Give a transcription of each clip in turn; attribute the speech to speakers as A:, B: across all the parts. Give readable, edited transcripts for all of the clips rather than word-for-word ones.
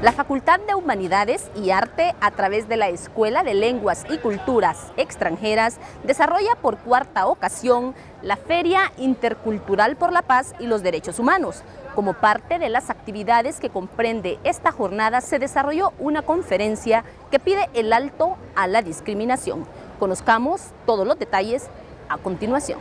A: La Facultad de Humanidades y Arte, a través de la Escuela de Lenguas y Culturas Extranjeras, desarrolla por cuarta ocasión la Feria Intercultural por la Paz y los Derechos Humanos. Como parte de las actividades que comprende esta jornada, se desarrolló una conferencia que pide el alto a la discriminación. Conozcamos todos los detalles a continuación.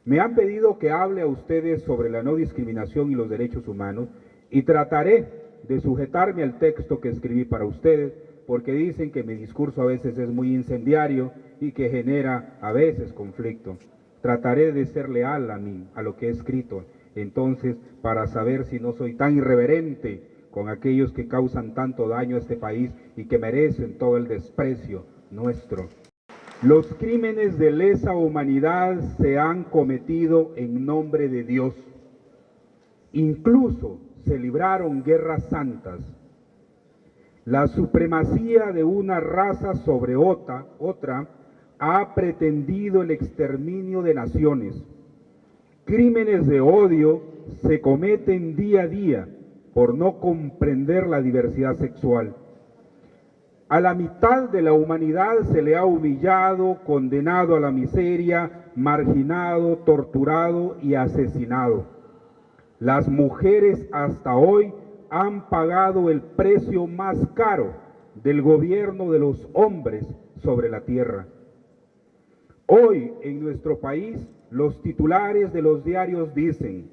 B: Me han pedido que hable a ustedes sobre la no discriminación y los derechos humanos y trataré de sujetarme al texto que escribí para ustedes, porque dicen que mi discurso a veces es muy incendiario y que genera a veces conflicto. Trataré de ser leal a lo que he escrito, entonces, para saber si no soy tan irreverente con aquellos que causan tanto daño a este país y que merecen todo el desprecio nuestro. Los crímenes de lesa humanidad se han cometido en nombre de Dios. Incluso se libraron guerras santas. La supremacía de una raza sobre otra ha pretendido el exterminio de naciones. Crímenes de odio se cometen día a día por no comprender la diversidad sexual. A la mitad de la humanidad se le ha humillado, condenado a la miseria, marginado, torturado y asesinado. Las mujeres hasta hoy han pagado el precio más caro del gobierno de los hombres sobre la tierra. Hoy en nuestro país los titulares de los diarios dicen: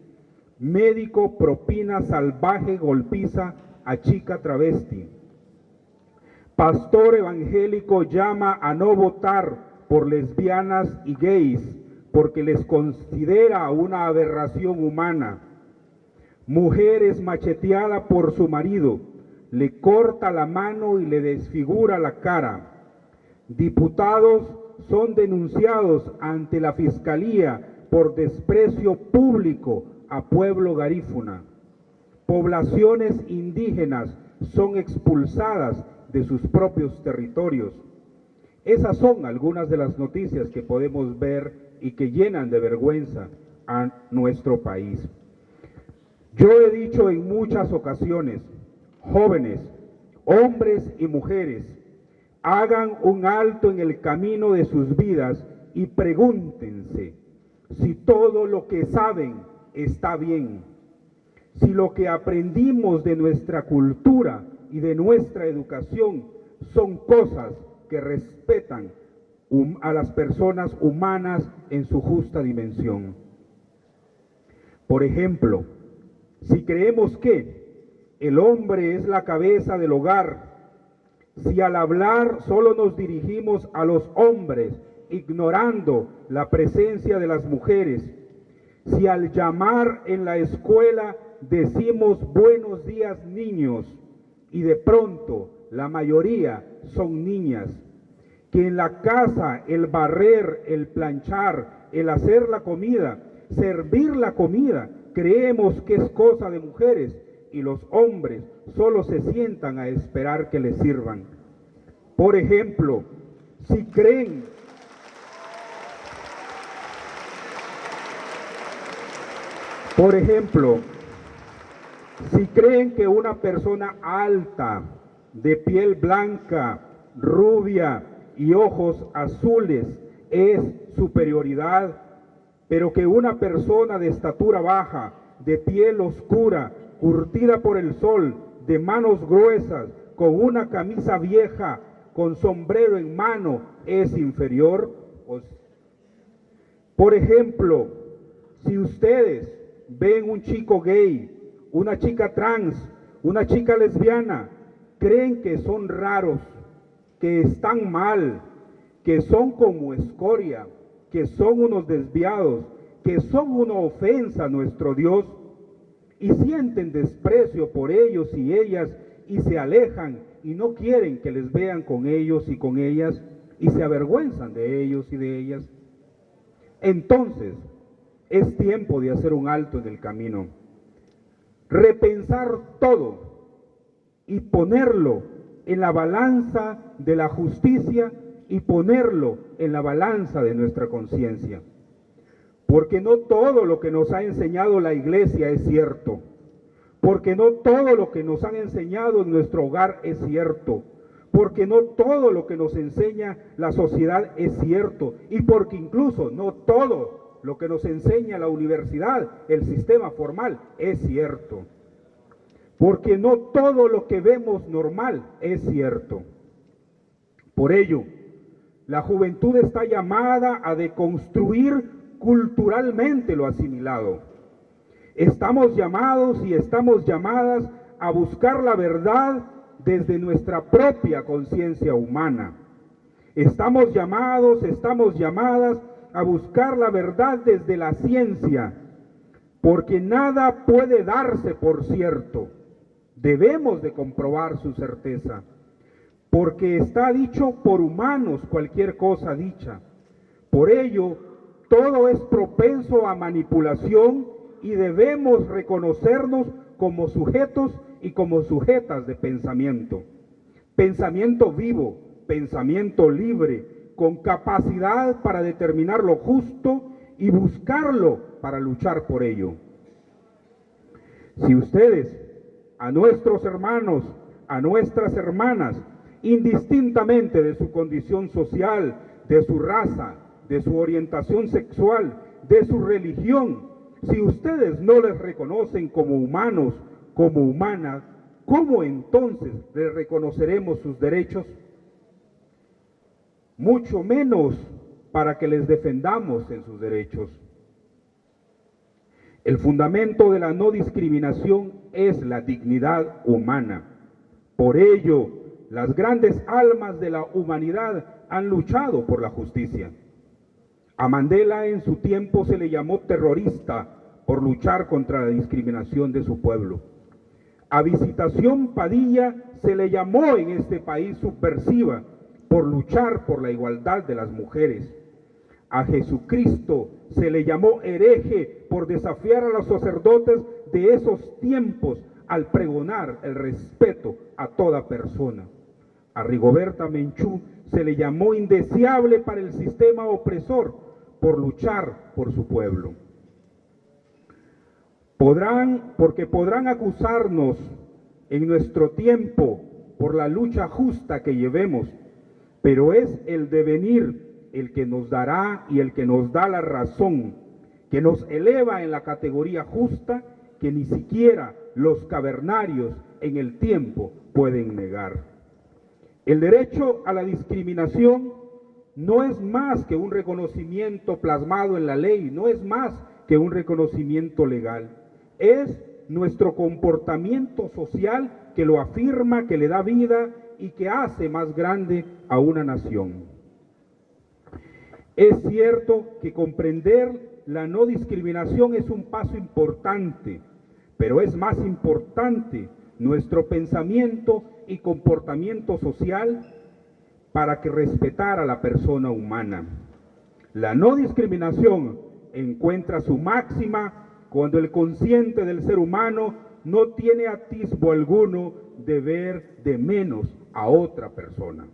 B: médico propina salvaje golpiza a chica travesti. Pastor evangélico llama a no votar por lesbianas y gays porque les considera una aberración humana. Mujer es macheteada por su marido, le corta la mano y le desfigura la cara. Diputados son denunciados ante la Fiscalía por desprecio público a pueblo garífuna. Poblaciones indígenas son expulsadas de sus propios territorios. Esas son algunas de las noticias que podemos ver y que llenan de vergüenza a nuestro país. Yo he dicho en muchas ocasiones: jóvenes, hombres y mujeres, hagan un alto en el camino de sus vidas y pregúntense si todo lo que saben está bien, si lo que aprendimos de nuestra cultura y de nuestra educación son cosas que respetan a las personas humanas en su justa dimensión. Por ejemplo, si creemos que el hombre es la cabeza del hogar, si al hablar solo nos dirigimos a los hombres, ignorando la presencia de las mujeres, si al llamar en la escuela decimos buenos días niños y de pronto la mayoría son niñas, que en la casa el barrer, el planchar, el hacer la comida, servir la comida, creemos que es cosa de mujeres y los hombres solo se sientan a esperar que les sirvan. Por ejemplo, si creen que una persona alta, de piel blanca, rubia y ojos azules es superioridad, pero que una persona de estatura baja, de piel oscura, curtida por el sol, de manos gruesas, con una camisa vieja, con sombrero en mano, es inferior. Por ejemplo, si ustedes ven un chico gay, una chica trans, una chica lesbiana, creen que son raros, que están mal, que son como escoria, que son unos desviados, que son una ofensa a nuestro Dios, y sienten desprecio por ellos y ellas, y se alejan y no quieren que les vean con ellos y con ellas, y se avergüenzan de ellos y de ellas. Entonces, es tiempo de hacer un alto en el camino, repensar todo y ponerlo en la balanza de la justicia y ponerlo en la balanza de nuestra conciencia. Porque no todo lo que nos ha enseñado la Iglesia es cierto. porque no todo lo que nos han enseñado en nuestro hogar es cierto, porque no todo lo que nos enseña la sociedad es cierto, y porque incluso no todo lo que nos enseña la universidad, el sistema formal, es cierto. Porque no todo lo que vemos normal es cierto. Por ello, la juventud está llamada a deconstruir culturalmente lo asimilado. Estamos llamados y estamos llamadas a buscar la verdad desde nuestra propia conciencia humana. Estamos llamadas a buscar la verdad desde la ciencia, porque nada puede darse por cierto. Debemos de comprobar su certeza, porque está dicho por humanos cualquier cosa dicha. Por ello, todo es propenso a manipulación y debemos reconocernos como sujetos y como sujetas de pensamiento. Pensamiento vivo, pensamiento libre, con capacidad para determinar lo justo y buscarlo para luchar por ello. Si ustedes, a nuestros hermanos, a nuestras hermanas, indistintamente de su condición social, de su raza, de su orientación sexual, de su religión, si ustedes no les reconocen como humanos, como humanas, ¿cómo entonces les reconoceremos sus derechos? Mucho menos para que les defendamos en sus derechos. El fundamento de la no discriminación es la dignidad humana. Por ello, las grandes almas de la humanidad han luchado por la justicia. A Mandela en su tiempo se le llamó terrorista por luchar contra la discriminación de su pueblo. A Visitación Padilla se le llamó en este país subversiva por luchar por la igualdad de las mujeres. A Jesucristo se le llamó hereje por desafiar a los sacerdotes de esos tiempos al pregonar el respeto a toda persona. A Rigoberta Menchú se le llamó indeseable para el sistema opresor por luchar por su pueblo. Porque podrán acusarnos en nuestro tiempo por la lucha justa que llevemos, pero es el devenir el que nos dará y el que nos da la razón, que nos eleva en la categoría justa que ni siquiera los cavernarios en el tiempo pueden negar. El derecho a la discriminación no es más que un reconocimiento plasmado en la ley, no es más que un reconocimiento legal. Es nuestro comportamiento social que lo afirma, que le da vida y que hace más grande a una nación. Es cierto que comprender la no discriminación es un paso importante, pero es más importante nuestro pensamiento y comportamiento social para que respetar a la persona humana. La no discriminación encuentra su máxima cuando el consciente del ser humano no tiene atisbo alguno de ver de menos a otra persona.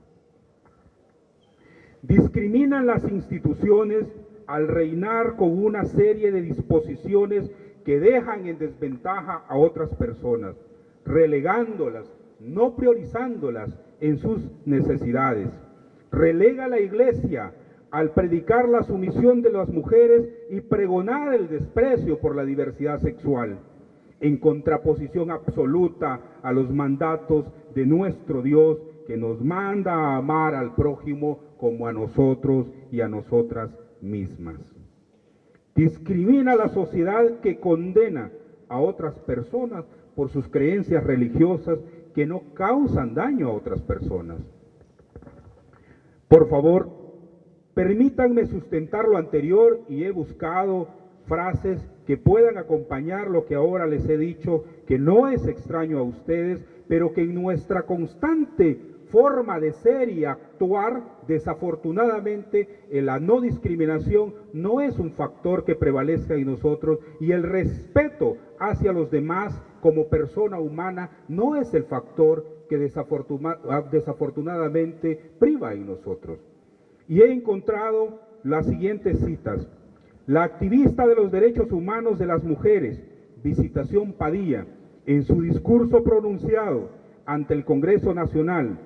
B: Discriminan las instituciones al reinar con una serie de disposiciones que dejan en desventaja a otras personas, relegándolas, no priorizándolas en sus necesidades. Relega a la Iglesia al predicar la sumisión de las mujeres y pregonar el desprecio por la diversidad sexual, en contraposición absoluta a los mandatos de nuestro Dios que nos manda a amar al prójimo como a nosotros y a nosotras mismas. Discrimina a la sociedad que condena a otras personas por sus creencias religiosas que no causan daño a otras personas. Por favor, permítanme sustentar lo anterior y he buscado frases que puedan acompañar lo que ahora les he dicho, que no es extraño a ustedes, pero que en nuestra constante forma de ser y actuar, desafortunadamente, la no discriminación no es un factor que prevalezca en nosotros y el respeto hacia los demás como persona humana no es el factor que desafortunadamente priva en nosotros. Y he encontrado las siguientes citas. La activista de los derechos humanos de las mujeres, Visitación Padilla, En su discurso pronunciado ante el Congreso Nacional,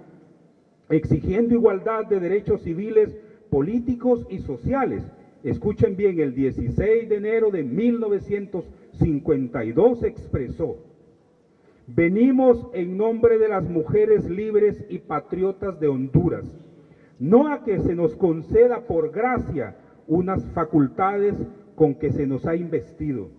B: exigiendo igualdad de derechos civiles, políticos y sociales, escuchen bien, el 16 de enero de 1952 expresó: venimos en nombre de las mujeres libres y patriotas de Honduras, no a que se nos conceda por gracia unas facultades con que se nos ha investido,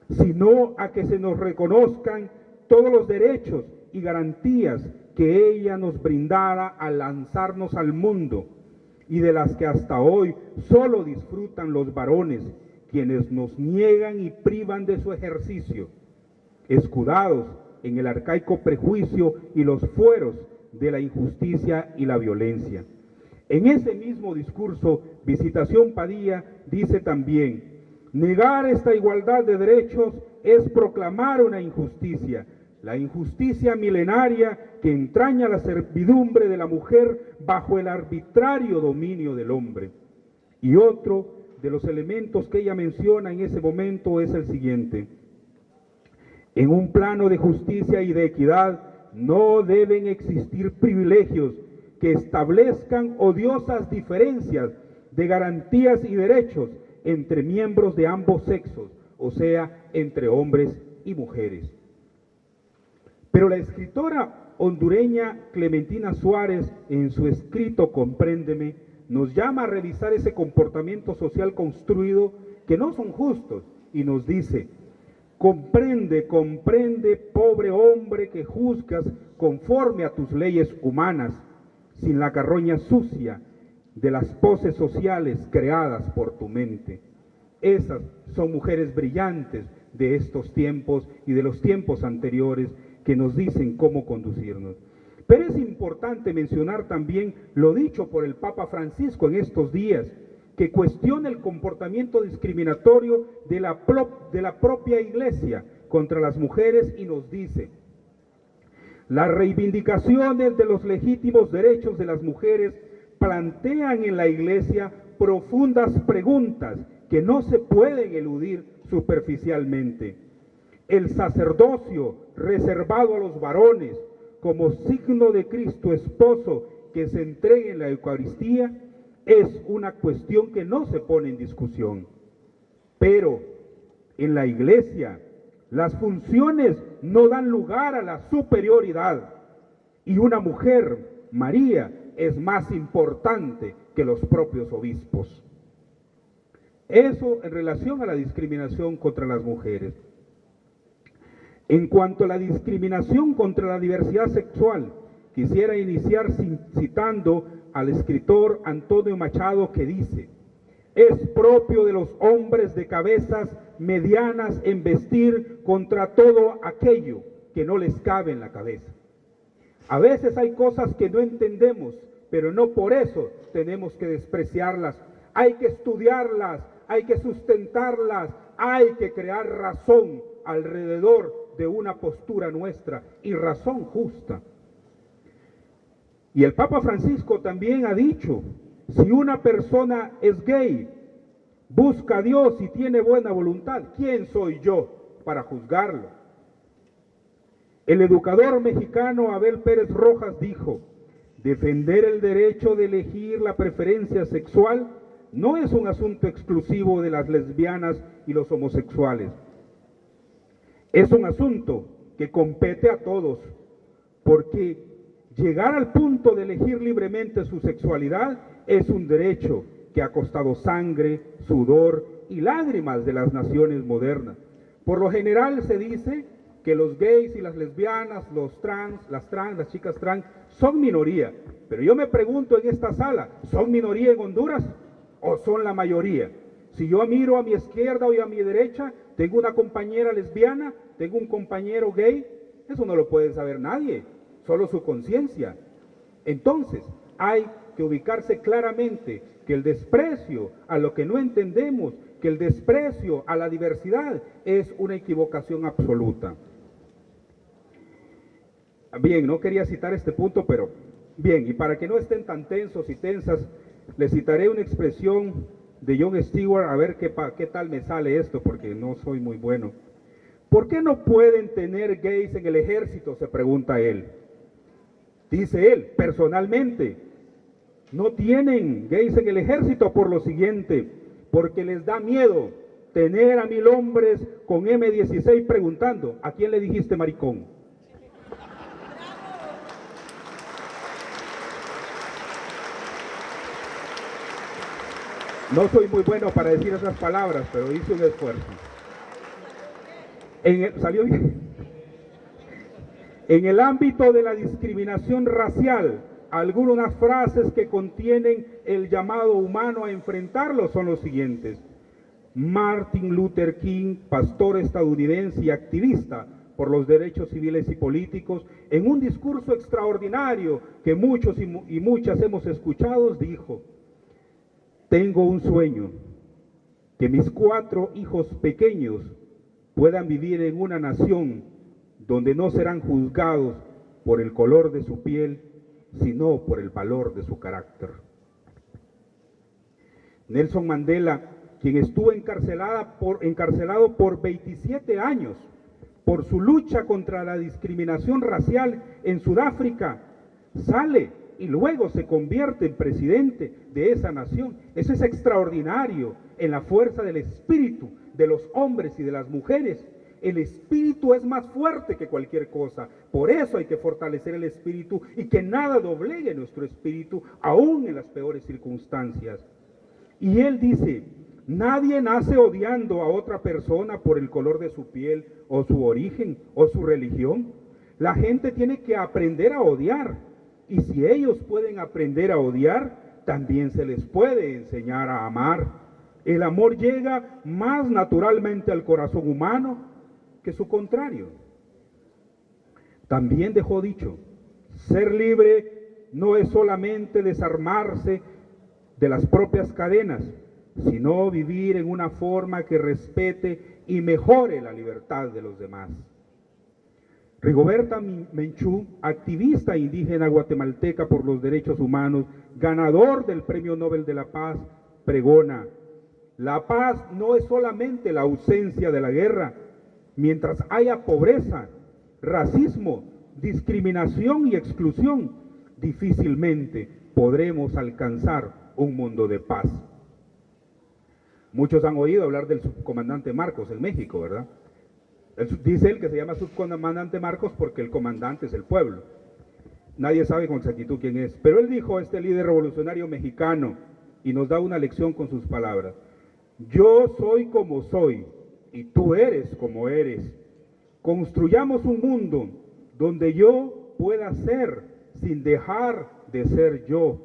B: sino a que se nos reconozcan todos los derechos y garantías que ella nos brindara al lanzarnos al mundo, y de las que hasta hoy solo disfrutan los varones, quienes nos niegan y privan de su ejercicio, escudados en el arcaico prejuicio y los fueros de la injusticia y la violencia. En ese mismo discurso, Visitación Padilla dice también: negar esta igualdad de derechos es proclamar una injusticia, la injusticia milenaria que entraña la servidumbre de la mujer bajo el arbitrario dominio del hombre. Y otro de los elementos que ella menciona en ese momento es el siguiente: en un plano de justicia y de equidad no deben existir privilegios que establezcan odiosas diferencias de garantías y derechos entre miembros de ambos sexos, o sea, entre hombres y mujeres. Pero la escritora hondureña Clementina Suárez, en su escrito Compréndeme, nos llama a revisar ese comportamiento social construido que no son justos, y nos dice: comprende, comprende, pobre hombre que juzgas conforme a tus leyes humanas, sin la carroña sucia de las poses sociales creadas por tu mente. Esas son mujeres brillantes de estos tiempos y de los tiempos anteriores que nos dicen cómo conducirnos. Pero es importante mencionar también lo dicho por el Papa Francisco en estos días, que cuestiona el comportamiento discriminatorio de la propia Iglesia contra las mujeres y nos dice: las reivindicaciones de los legítimos derechos de las mujeres plantean en la Iglesia profundas preguntas que no se pueden eludir superficialmente. El sacerdocio reservado a los varones como signo de Cristo esposo que se entrega en la Eucaristía es una cuestión que no se pone en discusión. Pero en la Iglesia las funciones no dan lugar a la superioridad, y una mujer, María, es más importante que los propios obispos. Eso en relación a la discriminación contra las mujeres. En cuanto a la discriminación contra la diversidad sexual, quisiera iniciar citando al escritor Antonio Machado, que dice: es propio de los hombres de cabezas medianas embestir contra todo aquello que no les cabe en la cabeza. A veces hay cosas que no entendemos, pero no por eso tenemos que despreciarlas. Hay que estudiarlas, hay que sustentarlas, hay que crear razón alrededor de una postura nuestra, y razón justa. Y el Papa Francisco también ha dicho: si una persona es gay, busca a Dios y tiene buena voluntad, ¿quién soy yo para juzgarlo? El educador mexicano Abel Pérez Rojas dijo: defender el derecho de elegir la preferencia sexual no es un asunto exclusivo de las lesbianas y los homosexuales. Es un asunto que compete a todos, porque llegar al punto de elegir libremente su sexualidad es un derecho que ha costado sangre, sudor y lágrimas de las naciones modernas. Por lo general se dice que los gays y las lesbianas, las chicas trans, son minoría. Pero yo me pregunto en esta sala, ¿son minoría en Honduras o son la mayoría? Si yo miro a mi izquierda o a mi derecha, tengo una compañera lesbiana, tengo un compañero gay, eso no lo puede saber nadie, solo su conciencia. Entonces, hay que ubicarse claramente que el desprecio a lo que no entendemos, que el desprecio a la diversidad es una equivocación absoluta. Bien, no quería citar este punto, pero bien, y para que no estén tan tensos y tensas, les citaré una expresión de Jon Stewart, a ver qué tal me sale esto, porque no soy muy bueno. ¿Por qué no pueden tener gays en el ejército?, se pregunta él. Dice él, personalmente, no tienen gays en el ejército por lo siguiente, porque les da miedo tener a 1000 hombres con M16 preguntando, ¿a quién le dijiste maricón? No soy muy bueno para decir esas palabras, pero hice un esfuerzo. Salió bien. En el ámbito de la discriminación racial, algunas frases que contienen el llamado humano a enfrentarlo son los siguientes. Martin Luther King, pastor estadounidense y activista por los derechos civiles y políticos, en un discurso extraordinario que muchos y muchas hemos escuchado, dijo: tengo un sueño, que mis 4 hijos pequeños puedan vivir en una nación donde no serán juzgados por el color de su piel, sino por el valor de su carácter. Nelson Mandela, quien estuvo encarcelado por 27 años por su lucha contra la discriminación racial en Sudáfrica, sale y luego se convierte en presidente de esa nación. Eso es extraordinario en la fuerza del espíritu de los hombres y de las mujeres. El espíritu es más fuerte que cualquier cosa. Por eso hay que fortalecer el espíritu y que nada doblegue nuestro espíritu, aún en las peores circunstancias. Y él dice, nadie nace odiando a otra persona por el color de su piel o su origen o su religión. La gente tiene que aprender a odiar. Y si ellos pueden aprender a odiar, también se les puede enseñar a amar. El amor llega más naturalmente al corazón humano que su contrario. También dejó dicho, ser libre no es solamente desarmarse de las propias cadenas, sino vivir en una forma que respete y mejore la libertad de los demás. Rigoberta Menchú, activista indígena guatemalteca por los derechos humanos, ganador del Premio Nobel de la Paz, pregona: la paz no es solamente la ausencia de la guerra. Mientras haya pobreza, racismo, discriminación y exclusión, difícilmente podremos alcanzar un mundo de paz. Muchos han oído hablar del subcomandante Marcos en México, ¿verdad? Dice él que se llama subcomandante Marcos porque el comandante es el pueblo. Nadie sabe con exactitud quién es. Pero él dijo, este líder revolucionario mexicano, y nos da una lección con sus palabras: yo soy como soy y tú eres como eres. Construyamos un mundo donde yo pueda ser sin dejar de ser yo.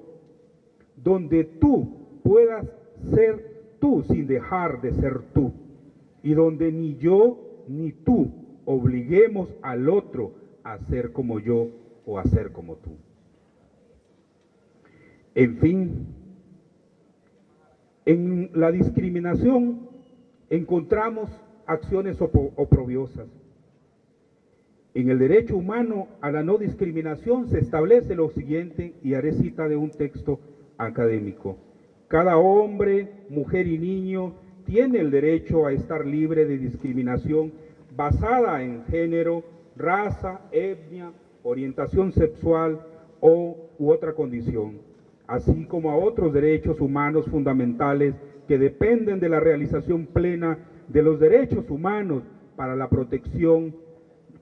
B: Donde tú puedas ser tú sin dejar de ser tú. Y donde ni yo ni tú obliguemos al otro a ser como yo o a ser como tú. En fin, en la discriminación encontramos acciones oprobiosas. En el derecho humano a la no discriminación se establece lo siguiente, y haré cita de un texto académico: cada hombre, mujer y niño tiene el derecho a estar libre de discriminación basada en género, raza, etnia, orientación sexual u otra condición, así como a otros derechos humanos fundamentales que dependen de la realización plena de los derechos humanos para la protección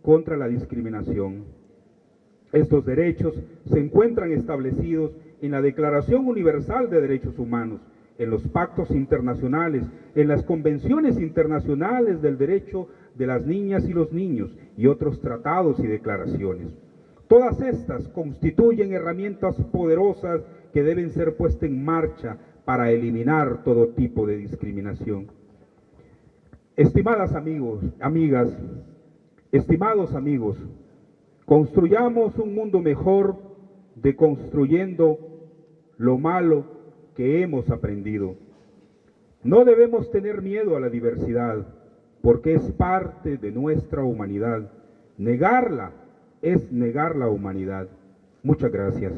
B: contra la discriminación. Estos derechos se encuentran establecidos en la Declaración Universal de Derechos Humanos, en los pactos internacionales, en las convenciones internacionales del derecho de las niñas y los niños y otros tratados y declaraciones. Todas estas constituyen herramientas poderosas que deben ser puestas en marcha para eliminar todo tipo de discriminación. Estimadas amigas, estimados amigos, construyamos un mundo mejor deconstruyendo lo malo que hemos aprendido. No debemos tener miedo a la diversidad, porque es parte de nuestra humanidad. Negarla es negar la humanidad. Muchas gracias.